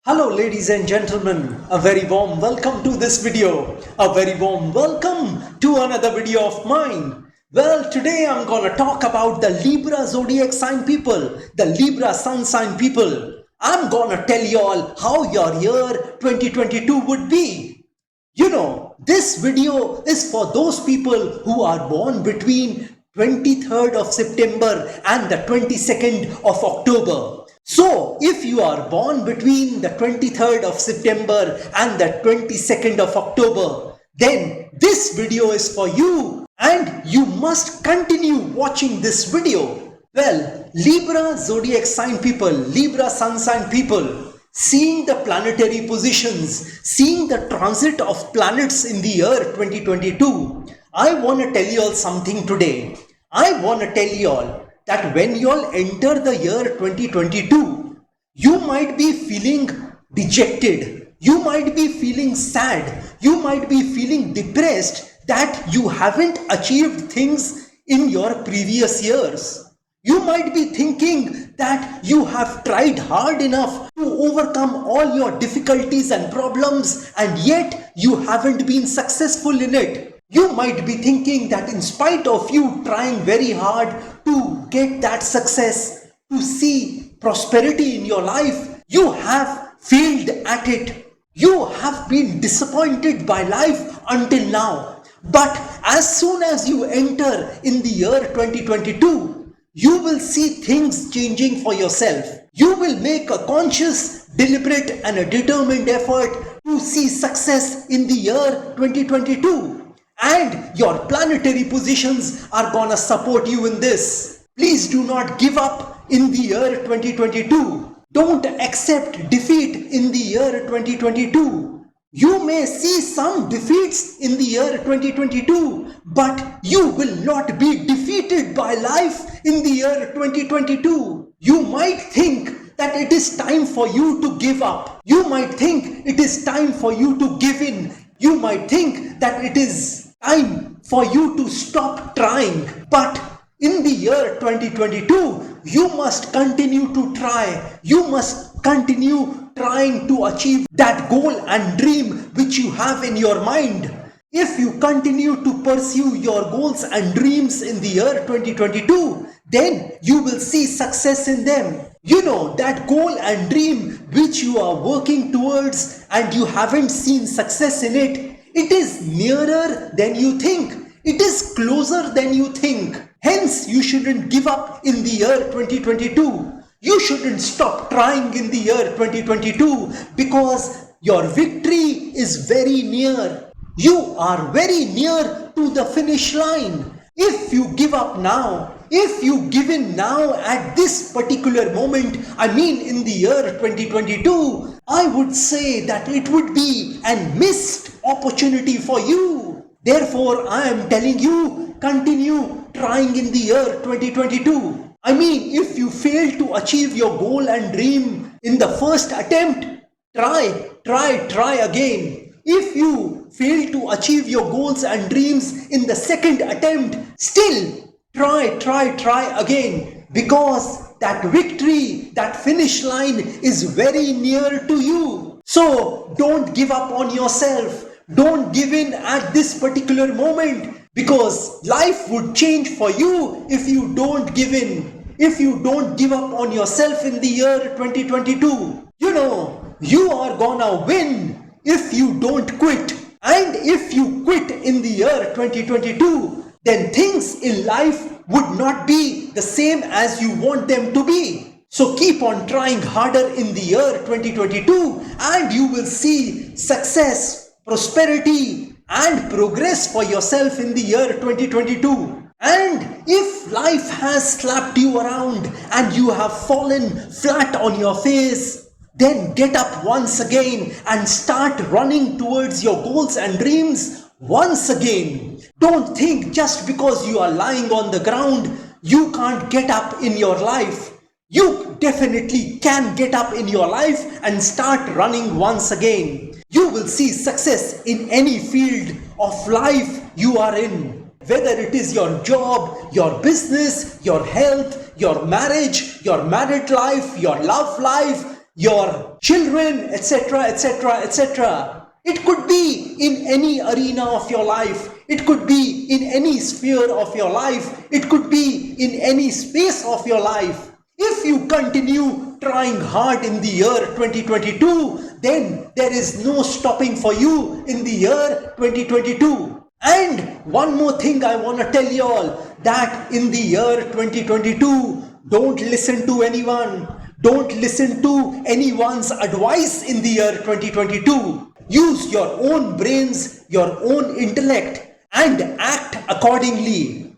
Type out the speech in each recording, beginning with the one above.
Hello ladies and gentlemen, a very warm welcome to this video. A very warm welcome to another video of mine. Well, today I'm gonna talk about the Libra zodiac sign people, the Libra sun sign people. I'm gonna tell you all how your year 2022 would be. This video is for those people who are born between 23rd of September and the 22nd of October. So, if you are born between the 23rd of September and the 22nd of October, then this video is for you and you must continue watching this video. Well, Libra zodiac sign people, Libra sun sign people, seeing the planetary positions, seeing the transit of planets in the year 2022, I want to tell you all something today. I want to tell you all that when you all enter the year 2022, you might be feeling dejected, you might be feeling sad, you might be feeling depressed that you haven't achieved things in your previous years. You might be thinking that you have tried hard enough to overcome all your difficulties and problems and yet you haven't been successful in it. You might be thinking that in spite of you trying very hard to get that success, to see prosperity in your life, you have failed at it. You have been disappointed by life until now. But as soon as you enter in the year 2022, you will see things changing for yourself. You will make a conscious, deliberate and a determined effort to see success in the year 2022. And your planetary positions are gonna support you in this. Please do not give up in the year 2022. Don't accept defeat in the year 2022. You may see some defeats in the year 2022, but you will not be defeated by life in the year 2022. You might think that it is time for you to give up. You might think it is time for you to give in. You might think that it is time for you to stop trying. But in the year 2022, you must continue to try. You must continue trying to achieve that goal and dream which you have in your mind. If you continue to pursue your goals and dreams in the year 2022, then you will see success in them. You know, that goal and dream which you are working towards and you haven't seen success in it, it is nearer than you think. It is closer than you think. Hence, you shouldn't give up in the year 2022. You shouldn't stop trying in the year 2022 because your victory is very near. You are very near to the finish line. If you give up now, if you give in now at this particular moment, I mean in the year 2022, I would say that it would be a missed opportunity for you. Therefore, I am telling you, continue trying in the year 2022. I mean, if you fail to achieve your goal and dream in the first attempt, try again. If you fail to achieve your goals and dreams in the second attempt, still try again. Because that victory, that finish line is very near to you. So don't give up on yourself. Don't give in at this particular moment because life would change for you if you don't give in. If you don't give up on yourself in the year 2022, you are gonna win if you don't quit. And if you quit in the year 2022, then things in life would not be the same as you want them to be. So keep on trying harder in the year 2022 and you will see success, prosperity and progress for yourself in the year 2022. And if life has slapped you around and you have fallen flat on your face, then get up once again and start running towards your goals and dreams once again. Don't think just because you are lying on the ground, you can't get up in your life. You definitely can get up in your life and start running once again. You will see success in any field of life you are in. Whether it is your job, your business, your health, your marriage, your married life, your love life, your children, etc., etc., etc. It could be in any arena of your life. It could be in any sphere of your life. It could be in any space of your life. If you continue trying hard in the year 2022, then there is no stopping for you in the year 2022. And one more thing I want to tell you all, that in the year 2022, don't listen to anyone. Don't listen to anyone's advice in the year 2022. Use your own brains, your own intellect, and act accordingly.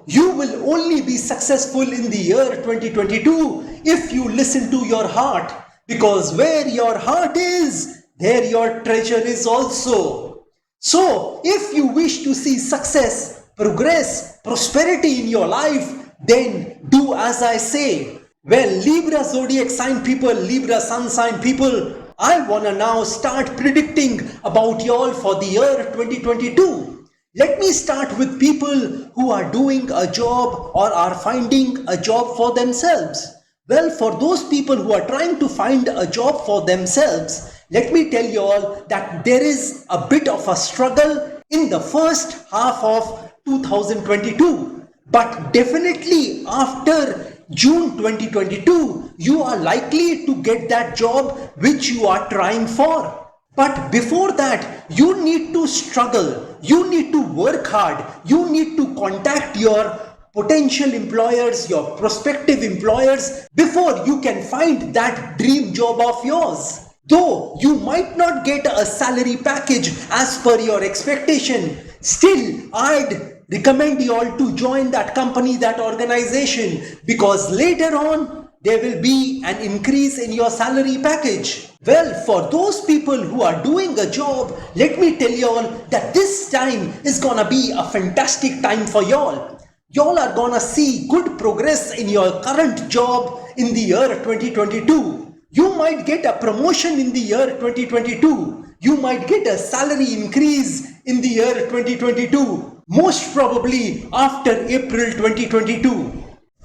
You will only be successful in the year 2022 if you listen to your heart, because where your heart is, there your treasure is also. So, if you wish to see success, progress, prosperity in your life, then do as I say. Well, Libra zodiac sign people, Libra sun sign people, I wanna now start predicting about y'all for the year 2022. Let me start with people who are doing a job or are finding a job for themselves. Well, for those people who are trying to find a job for themselves, let me tell you all that there is a bit of a struggle in the first half of 2022. But definitely after June 2022, you are likely to get that job which you are trying for. But before that, you need to struggle, you need to work hard, you need to contact your potential employers, your prospective employers, before you can find that dream job of yours. Though you might not get a salary package as per your expectation, still I'd recommend you all to join that company, that organization, because later on there will be an increase in your salary package. Well, for those people who are doing a job, let me tell you all that this time is gonna be a fantastic time for y'all. Y'all are gonna see good progress in your current job in the year 2022. You might get a promotion in the year 2022. You might get a salary increase in the year 2022, most probably after April 2022.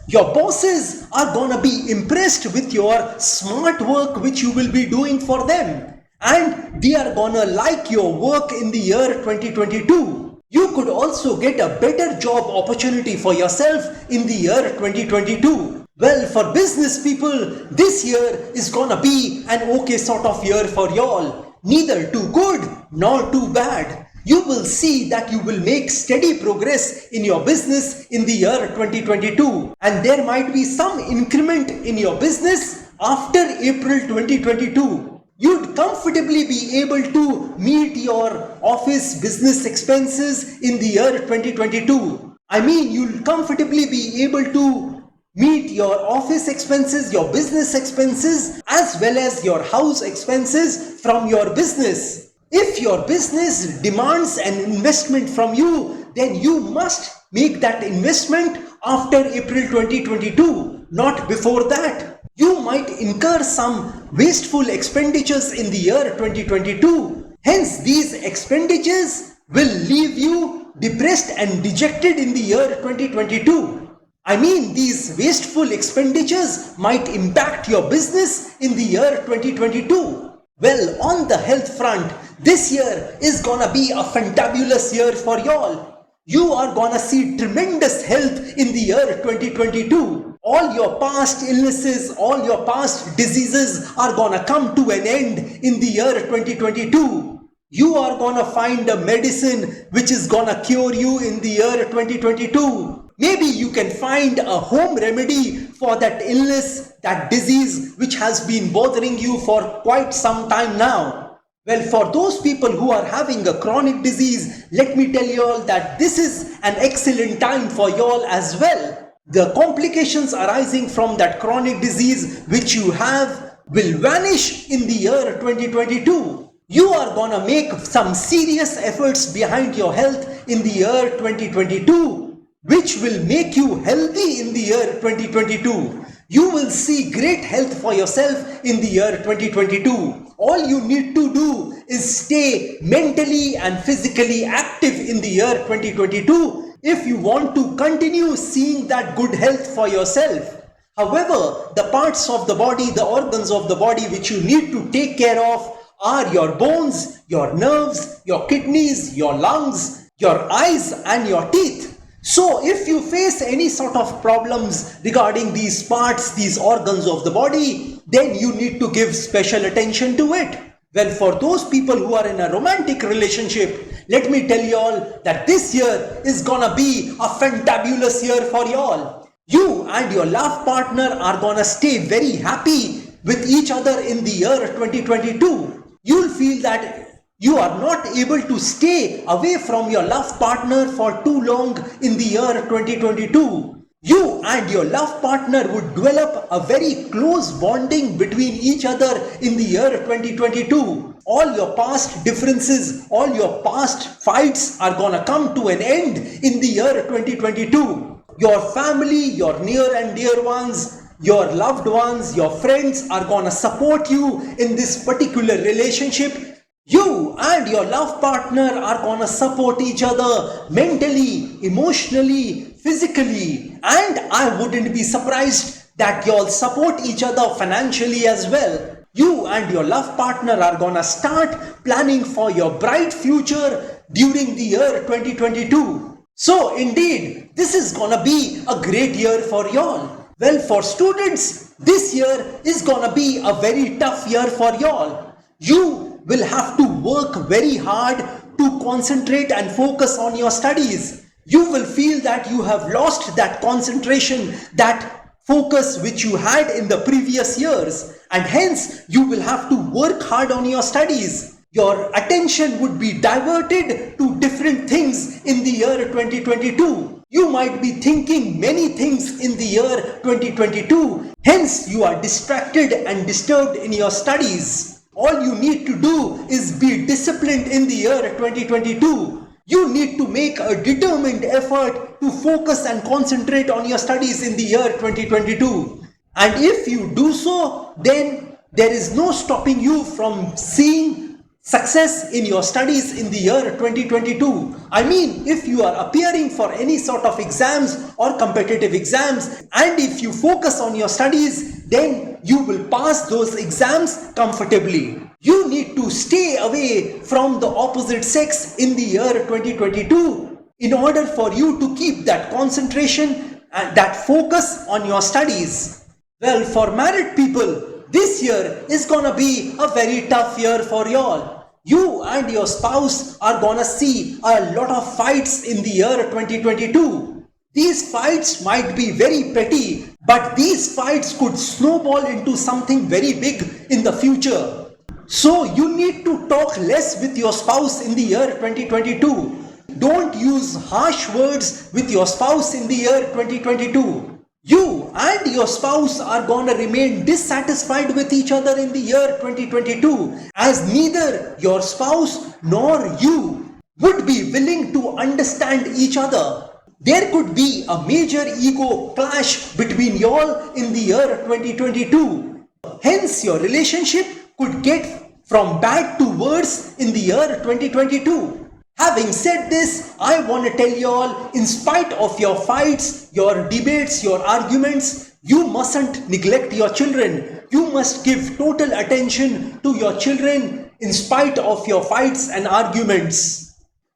Your bosses are gonna be impressed with your smart work which you will be doing for them, and they are gonna like your work in the year 2022. You could also get a better job opportunity for yourself in the year 2022. Well, for business people, this year is gonna be an okay sort of year for y'all. Neither too good nor too bad. You will see that you will make steady progress in your business in the year 2022, and there might be some increment in your business after April 2022. You'd comfortably be able to meet your office business expenses in the year 2022. I mean, you'll comfortably be able to meet your office expenses, your business expenses, as well as your house expenses from your business. If your business demands an investment from you, then you must make that investment after April 2022, not before that. You might incur some wasteful expenditures in the year 2022. Hence, these expenditures will leave you depressed and dejected in the year 2022. I mean, these wasteful expenditures might impact your business in the year 2022. Well, on the health front, this year is gonna be a fantabulous year for y'all. You are gonna see tremendous health in the year 2022. All your past illnesses, all your past diseases are gonna come to an end in the year 2022. You are gonna find a medicine which is gonna cure you in the year 2022. Maybe you can find a home remedy for that illness, that disease which has been bothering you for quite some time now. Well, for those people who are having a chronic disease, let me tell you all that this is an excellent time for y'all as well. The complications arising from that chronic disease which you have will vanish in the year 2022. You are gonna make some serious efforts behind your health in the year 2022, which will make you healthy in the year 2022. You will see great health for yourself in the year 2022. All you need to do is stay mentally and physically active in the year 2022 if you want to continue seeing that good health for yourself. However, the parts of the body, the organs of the body which you need to take care of are your bones, your nerves, your kidneys, your lungs, your eyes and your teeth. So if you face any sort of problems regarding these parts, these organs of the body, then you need to give special attention to it. Well, for those people who are in a romantic relationship, let me tell you all that this year is gonna be a fantabulous year for you all. You and your love partner are gonna stay very happy with each other in the year 2022. You'll feel that you are not able to stay away from your love partner for too long in the year 2022. You and your love partner would develop a very close bonding between each other in the year 2022. All your past differences, all your past fights are gonna come to an end in the year 2022. Your family, your near and dear ones, your loved ones, your friends are gonna support you in this particular relationship. You and your love partner are gonna support each other mentally, emotionally, physically, and I wouldn't be surprised that y'all support each other financially as well. You and your love partner are gonna start planning for your bright future during the year 2022. So indeed, this is gonna be a great year for y'all. Well, for students, this year is gonna be a very tough year for y'all. You will have to work very hard to concentrate and focus on your studies. You will feel that you have lost that concentration, that focus which you had in the previous years, and hence you will have to work hard on your studies. Your attention would be diverted to different things in the year 2022. You might be thinking many things in the year 2022, hence you are distracted and disturbed in your studies. All you need to do is be disciplined in the year 2022. You need to make a determined effort to focus and concentrate on your studies in the year 2022. And if you do so, then there is no stopping you from seeing success in your studies in the year 2022. I mean, if you are appearing for any sort of exams or competitive exams, and if you focus on your studies, then you will pass those exams comfortably. You need to stay away from the opposite sex in the year 2022 in order for you to keep that concentration and that focus on your studies. Well, for married people, this year is gonna be a very tough year for y'all. You and your spouse are gonna see a lot of fights in the year 2022. These fights might be very petty, but these fights could snowball into something very big in the future. So you need to talk less with your spouse in the year 2022. Don't use harsh words with your spouse in the year 2022. You and your spouse are gonna remain dissatisfied with each other in the year 2022, as neither your spouse nor you would be willing to understand each other. There could be a major ego clash between y'all in the year 2022. Hence, your relationship could get from bad to worse in the year 2022. Having said this, I want to tell you all, in spite of your fights, your debates, your arguments, you mustn't neglect your children. You must give total attention to your children in spite of your fights and arguments.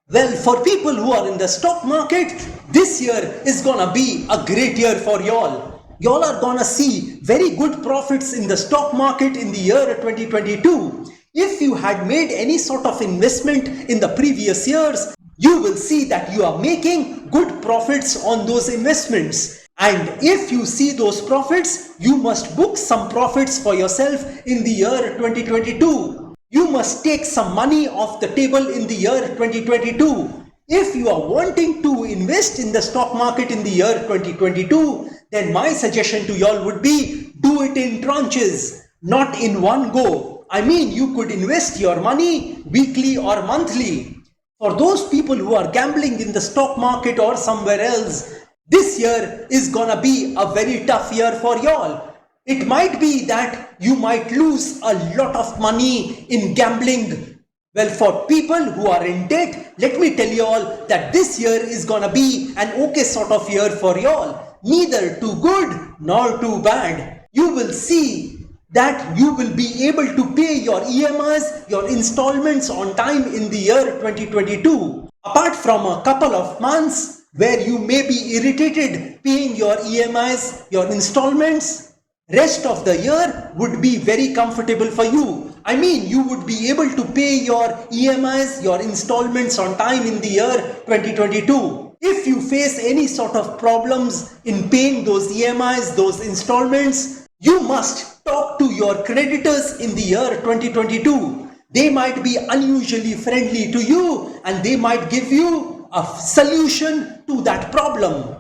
Well, for people who are in the stock market, this year is gonna be a great year for y'all. Y'all are gonna see very good profits in the stock market in the year 2022. If you had made any sort of investment in the previous years, you will see that you are making good profits on those investments. And if you see those profits, you must book some profits for yourself in the year 2022. You must take some money off the table in the year 2022. If you are wanting to invest in the stock market in the year 2022, then my suggestion to y'all would be do it in tranches, not in one go. I mean, you could invest your money weekly or monthly. For those people who are gambling in the stock market or somewhere else, this year is gonna be a very tough year for y'all. It might be that you might lose a lot of money in gambling. Well, for people who are in debt, let me tell you all that this year is gonna be an okay sort of year for y'all. neither too good nor too bad. You will see that you will be able to pay your EMIs, your installments on time in the year 2022. Apart from a couple of months where you may be irritated paying your EMIs, your installments, rest of the year would be very comfortable for you. I mean, you would be able to pay your EMIs, your installments on time in the year 2022. If you face any sort of problems in paying those EMIs, those installments, you must talk to your creditors in the year 2022. They might be unusually friendly to you and they might give you a solution to that problem.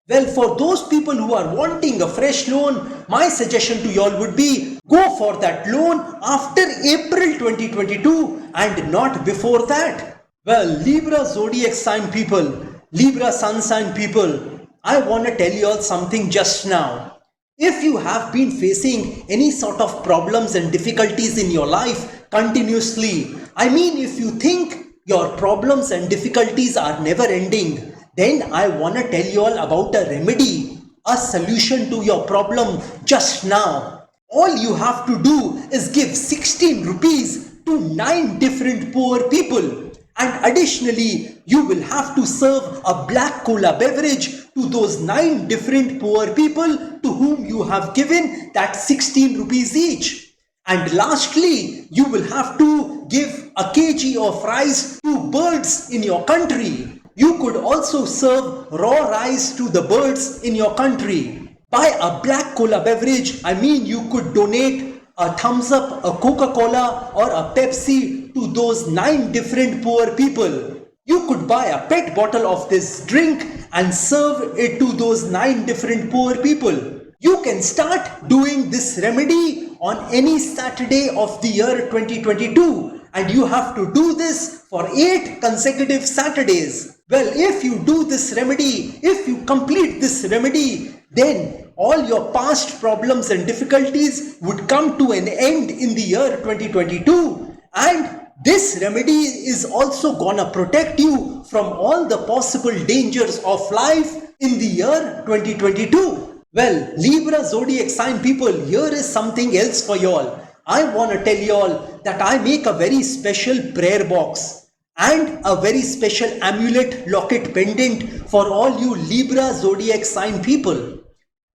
Well, for those people who are wanting a fresh loan, my suggestion to y'all would be go for that loan after April 2022 and not before that. Well, Libra zodiac sign people, Libra sun sign people, I want to tell you all something just now. If you have been facing any sort of problems and difficulties in your life continuously, I mean, if you think your problems and difficulties are never ending, then I want to tell you all about a remedy, a solution to your problem just now. All you have to do is give 16 rupees to 9 different poor people. And additionally, you will have to serve a black cola beverage to those 9 different poor people to whom you have given that 16 rupees each. And lastly, you will have to give a kg of rice to birds in your country. You could also serve raw rice to the birds in your country. Buy a black cola beverage, I mean you could donate a thumbs up, a Coca-Cola or a Pepsi to those 9 different poor people. You could buy a pet bottle of this drink and serve it to those 9 different poor people. You can start doing this remedy on any Saturday of the year 2022 and you have to do this for 8 consecutive Saturdays. Well, if you do this remedy, if you complete this remedy, then all your past problems and difficulties would come to an end in the year 2022, and this remedy is also gonna protect you from all the possible dangers of life in the year 2022. Well, Libra zodiac sign people, here is something else for y'all. I want to tell y'all that I make a very special prayer box and a very special amulet locket pendant for all you Libra zodiac sign people.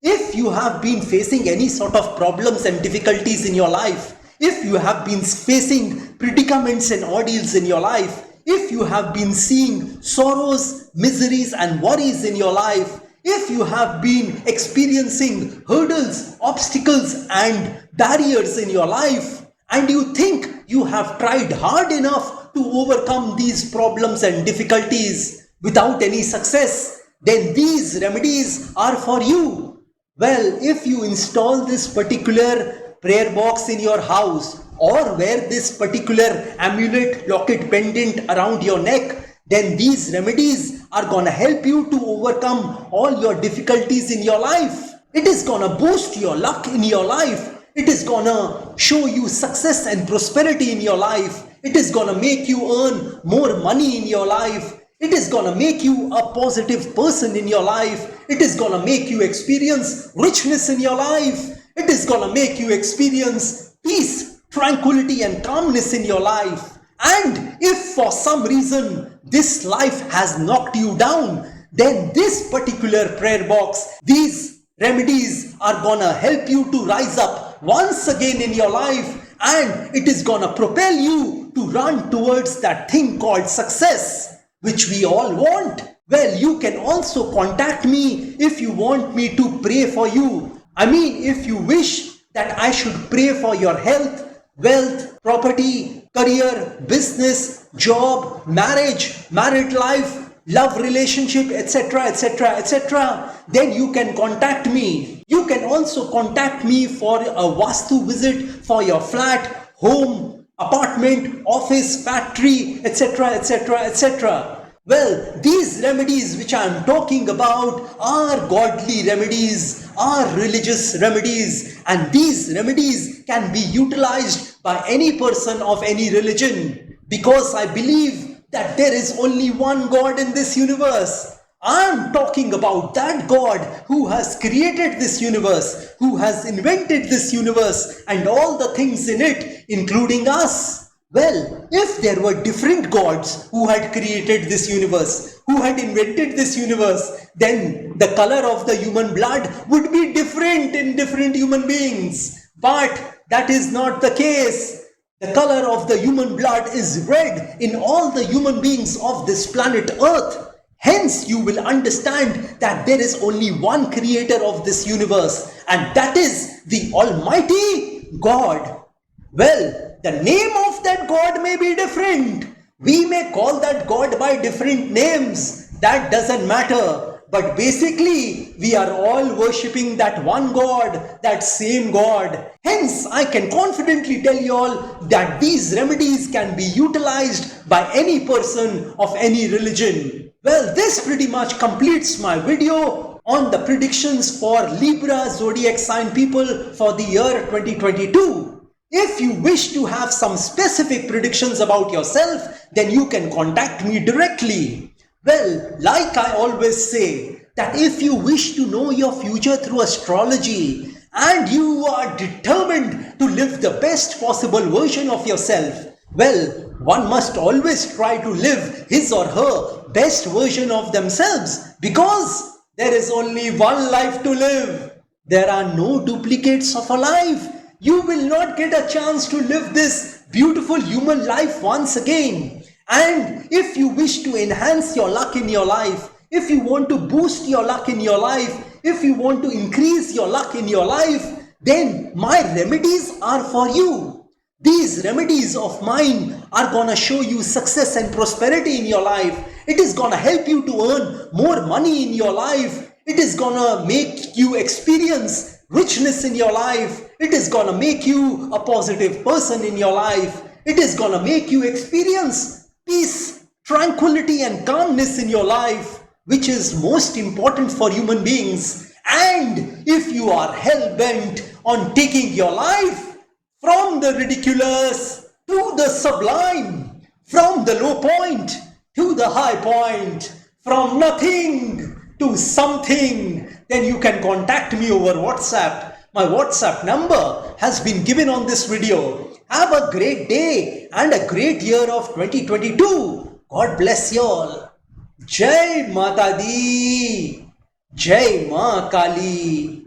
If you have been facing any sort of problems and difficulties in your life, if you have been facing predicaments and ordeals in your life, if you have been seeing sorrows, miseries and worries in your life, if you have been experiencing hurdles, obstacles and barriers in your life, and you think you have tried hard enough to overcome these problems and difficulties without any success, then these remedies are for you. Well, if you install this particular prayer box in your house or wear this particular amulet locket pendant around your neck, then these remedies are gonna help you to overcome all your difficulties in your life. It is gonna boost your luck in your life. It is gonna show you success and prosperity in your life. It is gonna make you earn more money in your life. It is gonna make you a positive person in your life. It is gonna make you experience richness in your life. It is gonna make you experience peace, tranquility and calmness in your life. And if for some reason this life has knocked you down, then this particular prayer box, these remedies are gonna help you to rise up once again in your life, and it is gonna propel you to run towards that thing called success, which we all want. Well, you can also contact me if you want me to pray for you. I mean, if you wish that I should pray for your health, wealth, property, career, business, job, marriage, married life, love relationship, etc., etc., etc., then you can contact me. You can also contact me for a Vastu visit for your flat, home, apartment, office, factory, etc., etc., etc. Well, these remedies which I am talking about are godly remedies, are religious remedies, and these remedies can be utilized by any person of any religion, because I believe that there is only one God in this universe. I'm talking about that God who has created this universe, who has invented this universe and all the things in it, including us. Well, if there were different gods who had created this universe, who had invented this universe, then the color of the human blood would be different in different human beings. But that is not the case. The color of the human blood is red in all the human beings of this planet Earth. Hence, you will understand that there is only one creator of this universe, and that is the Almighty God. Well, the name of that God may be different. We may call that God by different names. That doesn't matter. But basically, we are all worshipping that one God, that same God. Hence, I can confidently tell you all that these remedies can be utilized by any person of any religion. Well, this pretty much completes my video on the predictions for Libra zodiac sign people for the year 2022. If you wish to have some specific predictions about yourself, then you can contact me directly. Well, like I always say, that if you wish to know your future through astrology and you are determined to live the best possible version of yourself, well, one must always try to live his or her best version of themselves, because there is only one life to live. There are no duplicates of a life. You will not get a chance to live this beautiful human life once again. And if you wish to enhance your luck in your life, if you want to boost your luck in your life, if you want to increase your luck in your life, then my remedies are for you. These remedies of mine are gonna show you success and prosperity in your life. It is gonna help you to earn more money in your life. It is gonna make you experience richness in your life. It is gonna make you a positive person in your life. It is gonna make you experience peace, tranquility and calmness in your life, which is most important for human beings. And if you are hell-bent on taking your life from the ridiculous to the sublime, from the low point to the high point, from nothing to something, then you can contact me over WhatsApp. My WhatsApp number has been given on this video. Have a great day and a great year of 2022. God bless you all. Jai Mata Di. Jai Ma Kali.